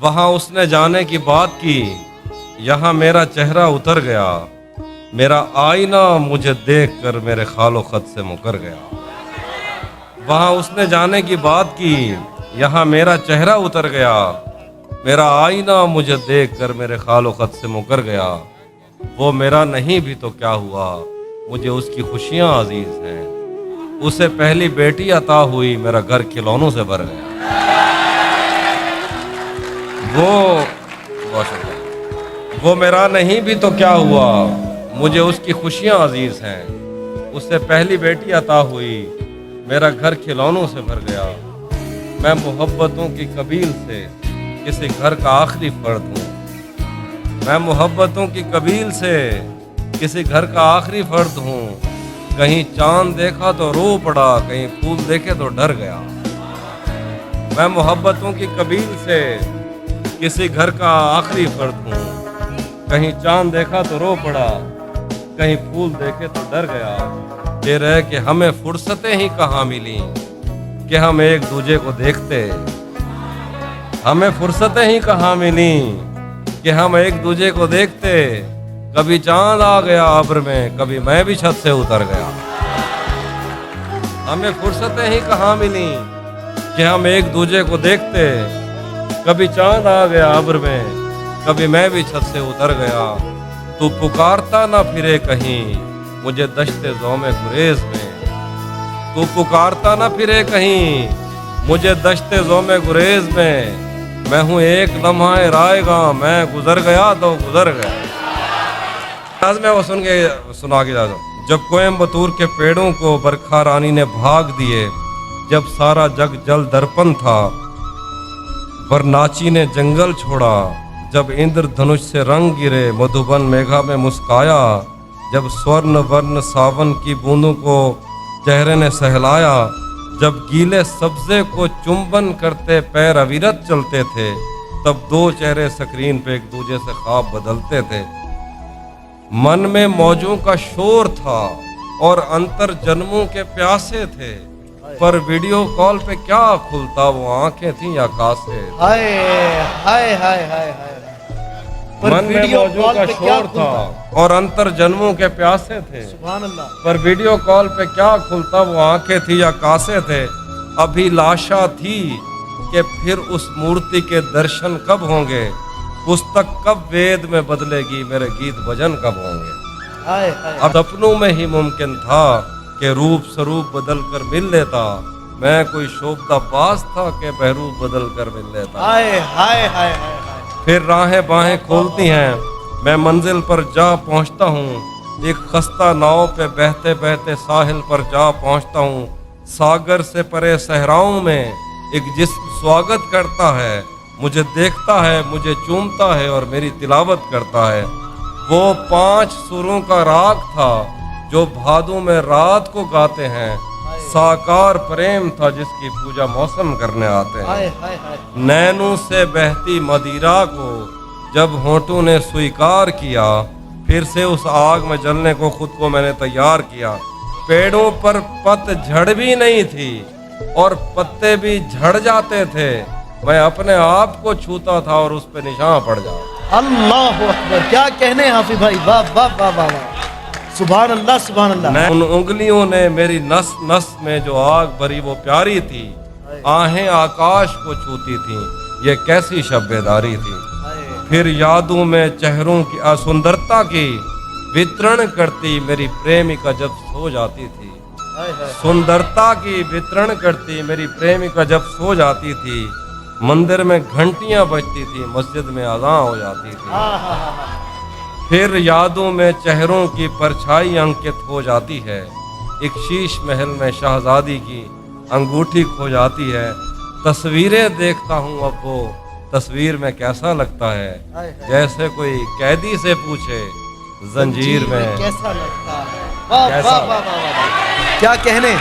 वहां उसने जाने की बात की, यहाँ मेरा चेहरा उतर गया। मेरा आईना मुझे देखकर मेरे खालो खत से मुकर गया। वहां उसने जाने की बात की, यहाँ मेरा चेहरा उतर गया। मेरा आईना मुझे देखकर मेरे खालो खत से मुकर गया। वो मेरा नहीं भी तो क्या हुआ, मुझे उसकी खुशियां अजीज हैं। उसे पहली बेटी अता हुई, मेरा घर खिलौनों से भर गया। वो मेरा नहीं भी तो क्या हुआ, मुझे उसकी खुशियां अजीज हैं। उससे पहली बेटी अता हुई, मेरा घर खिलौनों से भर गया। मैं मोहब्बतों की कबील से किसी घर का आखिरी फर्द हूँ। मैं मोहब्बतों की कबील से किसी घर का आखिरी फर्द हूँ। कहीं चांद देखा तो रो पड़ा, कहीं फूल देखे तो डर गया। मैं मोहब्बतों की कबील से किसी घर का आखिरी फर्द हूँ। कहीं चांद देखा तो रो पड़ा, कहीं फूल देखे तो डर गया। ये रह कि हमें फुर्सतें ही कहाँ मिली कि हम एक दूजे को देखते। हमें फुर्सतें ही कहाँ मिली कि हम एक दूजे को देखते। कभी चांद आ गया अब्र में, कभी मैं भी छत से उतर गया। हमें फुर्सतें ही कहाँ मिली कि हम एक दूजे को देखते। कभी चांद आ गया अब्र में, कभी मैं भी छत से उतर गया। तू पुकारता ना फिरे कहीं मुझे दश्ते ज़ौमे गुरेज में। तू पुकारता ना फिरे कहीं मुझे दश्ते ज़ौमे गुरेज में। मैं हूँ एक लम्हा रायगा, मैं गुजर गया तो गुजर गया। आज मैं वो सुना के जा रहा हूँ। जब कोयम्बतूर के पेड़ों को बरखा रानी ने भाग दिए, जब सारा जग जल दर्पण था, वरनाची ने जंगल छोड़ा। जब इंद्रधनुष से रंग गिरे, मधुबन मेघा में मुस्काया। जब स्वर्ण वर्ण सावन की बूंदों को चेहरे ने सहलाया। जब गीले सब्जे को चुंबन करते पैर अविरत चलते थे, तब दो चेहरे स्क्रीन पे एक दूजे से ख्वाब बदलते थे। मन में मौजों का शोर था और अंतर जन्मों के प्यासे थे, पर वीडियो कॉल पे क्या खुलता, वो आंखें थी या कासे। हाय हाय हाय हाय हाय। मन में मौजों का शोर था और अंतर जन्मों के प्यासे थे। सुभान अल्लाह। पर वीडियो कॉल पे क्या खुलता, वो आंखें थी या कासे थे। अभिलाषा थी कि फिर उस मूर्ति के दर्शन कब होंगे। पुस्तक कब वेद में बदलेगी, मेरे गीत भजन कब होंगे। हाय हाय। अब सपनों में ही मुमकिन था कि रूप स्वरूप बदल कर मिल लेता। मैं कोई शोभता बाज था कि बहरूप बदल कर मिल लेता। हाय हाय हाय हाय। फिर राहें बाहें खोलती हैं, मैं मंजिल पर जा पहुंचता हूँ। एक खस्ता नाव पे बहते बहते साहिल पर जा पहुंचता हूँ। सागर से परे सहराओं में एक जिस्म स्वागत करता है, मुझे देखता है, मुझे चूमता है और मेरी तिलावत करता है। वो 5 सुरों का राग था जो भादों में रात को गाते हैं। साकार प्रेम था जिसकी पूजा मौसम करने आते हैं। नैनों से बहती मदिरा को जब होठों ने स्वीकार किया, फिर से उस आग में जलने को खुद को मैंने तैयार किया। पेड़ों पर पतझड़ भी नहीं थी और पत्ते भी झड़ जाते थे। मैं अपने आप को छूता था और उस पे निशान पड़ जाता। अल्लाह अकबर। क्या कहने हाफिज भाई, वाह वाह वाह वाह। सुभान अल्लाह सुभान अल्लाह। उन उंगलियों ने मेरी नस नस में जो आग भरी वो प्यारी थी। आहें आकाश को छूती थी, ये कैसी शब्बेदारी थी। फिर यादों में चेहरों की असुंदरता की वितरण करती मेरी प्रेमिका जब सो जाती थी। सुंदरता की वितरण करती मेरी प्रेमिका जब सो जाती थी। मंदिर में घंटियां बजती थी, मस्जिद में अज़ान हो जाती थी। फिर यादों में चेहरों की परछाई अंकित हो जाती है। एक शीश महल में शहजादी की अंगूठी खो जाती है। तस्वीरें देखता हूँ अब वो तस्वीर में कैसा लगता है, जैसे कोई कैदी से पूछे जंजीर में कैसा लगता है। वाह वाह वाह वाह। क्या कहने।